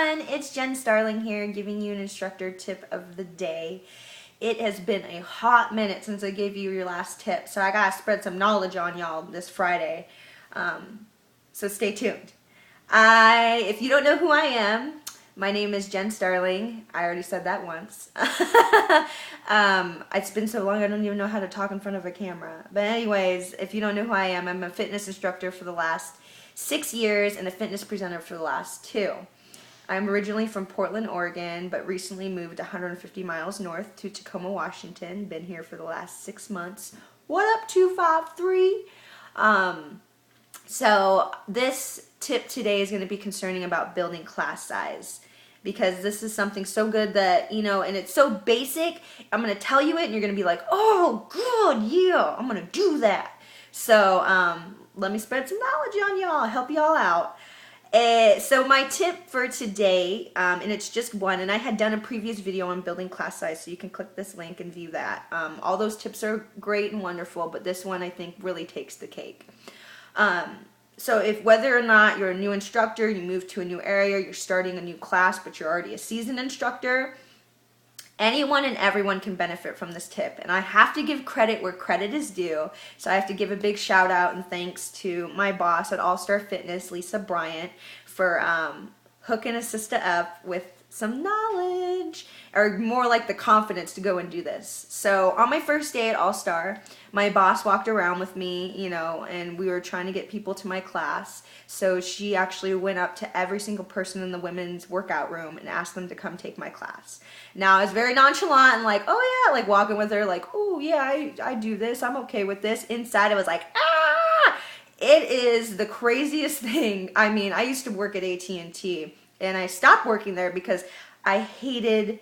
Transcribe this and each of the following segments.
everyone, it's Jen Starling here giving you an instructor tip of the day. It has been a hot minute since I gave you your last tip, so I gotta spread some knowledge on y'all this Friday. So stay tuned. If you don't know who I am, my name is Jen Starling. I already said that once. It's been so long I don't even know how to talk in front of a camera. But anyways, if you don't know who I am, I'm a fitness instructor for the last 6 years and a fitness presenter for the last 2. I'm originally from Portland, Oregon, but recently moved 150 miles north to Tacoma, Washington. Been here for the last 6 months. What up, 253? So this tip today is going to be concerning about building class size, because this is something so good that, you know, and it's so basic. I'm going to tell you it and you're going to be like, oh, good, yeah, I'm going to do that. So let me spread some knowledge on y'all, help y'all out. So my tip for today, and it's just one, and I had done a previous video on building class size, so you can click this link and view that. All those tips are great and wonderful, but this one I think really takes the cake. So if whether or not you're a new instructor, you move to a new area, you're starting a new class, but you're already a seasoned instructor, anyone and everyone can benefit from this tip. And I have to give credit where credit is due. So I have to give a big shout out and thanks to my boss at All Star Fitness, Lisa Bryant, for hooking a sister up with some knowledge, or more like the confidence to go and do this. So on my first day at All Star, my boss walked around with me, you know, and we were trying to get people to my class. So she actually went up to every single person in the women's workout room and asked them to come take my class. Now I was very nonchalant and like, oh yeah, like walking with her like, oh yeah, I do this, I'm okay with this. Inside I was like, ah! It is the craziest thing. I mean, I used to work at AT&T and I stopped working there because I hated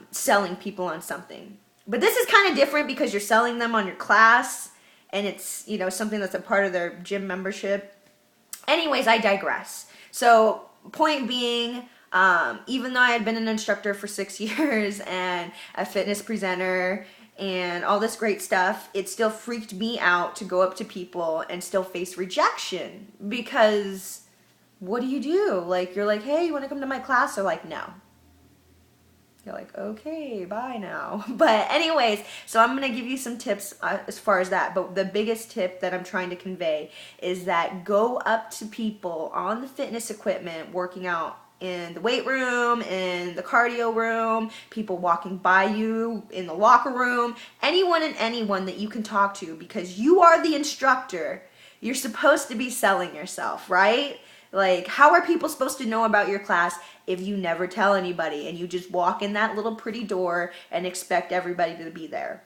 selling people on something. But this is kind of different because you're selling them on your class and it's, you know, something that's a part of their gym membership. Anyways, I digress. So point being, even though I had been an instructor for 6 years and a fitness presenter and all this great stuff, it still freaked me out to go up to people and still face rejection, because what do? Like, you're like, hey, you want to come to my class? They're like, no. You're like, okay, bye now. But anyways, so I'm going to give you some tips as far as that. But the biggest tip that I'm trying to convey is that go up to people on the fitness equipment, working out in the weight room, in the cardio room, people walking by you in the locker room, anyone and anyone that you can talk to, because you are the instructor. You're supposed to be selling yourself, right? Like, how are people supposed to know about your class if you never tell anybody and you just walk in that little pretty door and expect everybody to be there?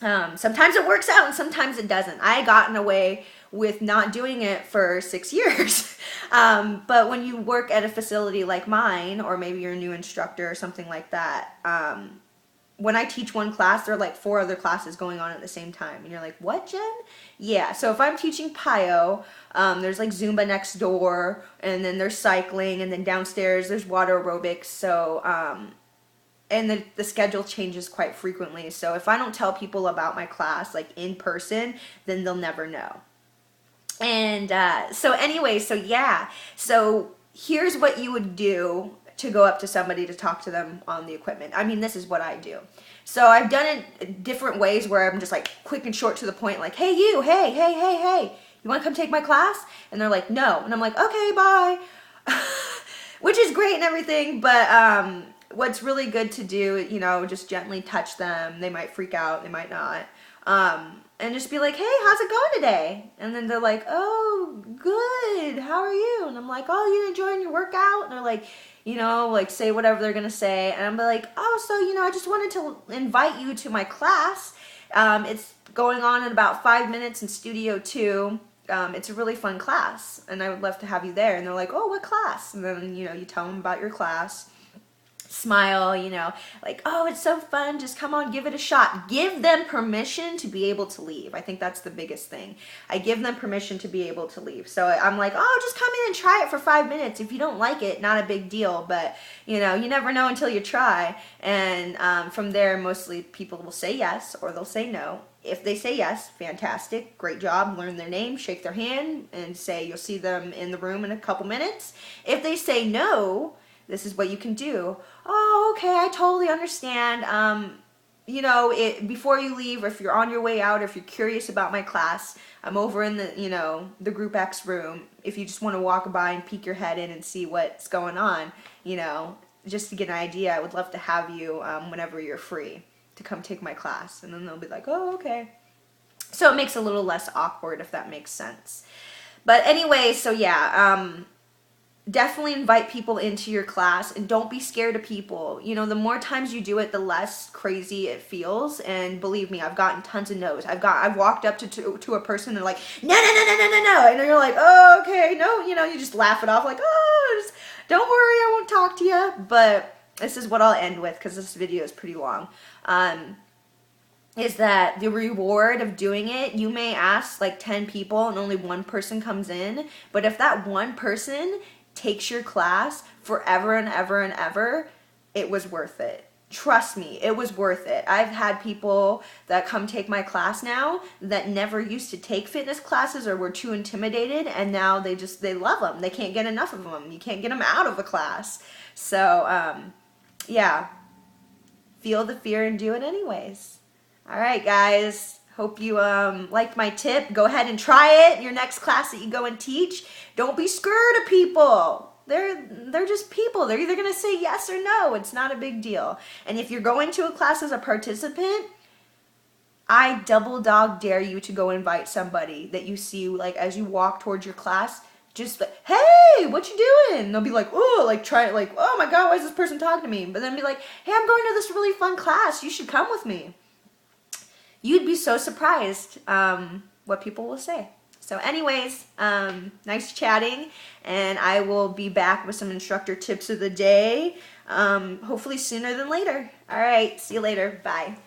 Sometimes it works out and sometimes it doesn't. I gotten away with not doing it for 6 years. But when you work at a facility like mine, or maybe you're a new instructor or something like that, when I teach one class, there are like 4 other classes going on at the same time. And you're like, what, Jen? Yeah, so if I'm teaching PIO, there's like Zumba next door, and then there's cycling, and then downstairs there's water aerobics. So, and the schedule changes quite frequently. So if I don't tell people about my class, like in person, then they'll never know. And so anyway, so yeah. So here's what you would do to go up to somebody to talk to them on the equipment. I mean, this is what I do. So I've done it different ways where I'm just like quick and short to the point, like, hey you, hey, you wanna come take my class? And they're like, no. And I'm like, okay, bye. Which is great and everything, but what's really good to do, you know, just gently touch them. They might freak out, they might not. And just be like, hey, how's it going today? And then they're like, oh, good, how are you? And I'm like, oh, you enjoying your workout? And they're like, you know, like say whatever they're gonna say. And I'm like, oh, so, you know, I just wanted to invite you to my class. It's going on in about 5 minutes in Studio 2. It's a really fun class and I would love to have you there. And they're like, oh, what class? And then, you know, you tell them about your class. smile, you know, like, oh, it's so fun, just come on, give it a shot. Give them permission to be able to leave. I think that's the biggest thing. I give them permission to be able to leave. So I'm like, oh, just come in and try it for 5 minutes. If you don't like it, not a big deal, but you know, you never know until you try. And from there, mostly people will say yes or they'll say no. If they say yes, fantastic, great job, learn their name, shake their hand, and say you'll see them in the room in a couple minutes. If they say no, this is what you can do. Oh, okay, I totally understand. You know, before you leave, or if you're on your way out, or if you're curious about my class, I'm over in the, you know, the Group X room. If you just want to walk by and peek your head in and see what's going on, you know, just to get an idea, I would love to have you whenever you're free to come take my class. And then they'll be like, oh, okay. So it makes it a little less awkward, if that makes sense. But anyway, so yeah, definitely invite people into your class and don't be scared of people. You know, the more times you do it, the less crazy it feels. And believe me, I've gotten tons of no's. I've walked up to a person and like, no, no, no, no, no, no, no. And you're like, oh, okay, no, you know, you just laugh it off like, oh, just, don't worry, I won't talk to you. But this is what I'll end with because this video is pretty long. Is that the reward of doing it, you may ask like 10 people and only one person comes in. But if that one person takes your class forever and ever and ever, it was worth it. Trust me, it was worth it. I've had people that come take my class now that never used to take fitness classes or were too intimidated, and now they love them. They can't get enough of them. You can't get them out of a class. So, yeah, feel the fear and do it anyways. All right, guys. Hope you liked my tip. Go ahead and try it in your next class that you go and teach. Don't be scared of people. They're just people. They're either going to say yes or no. It's not a big deal. And if you're going to a class as a participant, I double dog dare you to go invite somebody that you see like as you walk towards your class. Just like, hey, what you doing? And they'll be like, oh, like try like, oh my God, why is this person talking to me? But then be like, hey, I'm going to this really fun class. You should come with me. You'd be so surprised what people will say. So anyways, nice chatting, and I will be back with some instructor tips of the day, hopefully sooner than later. All right, see you later. Bye.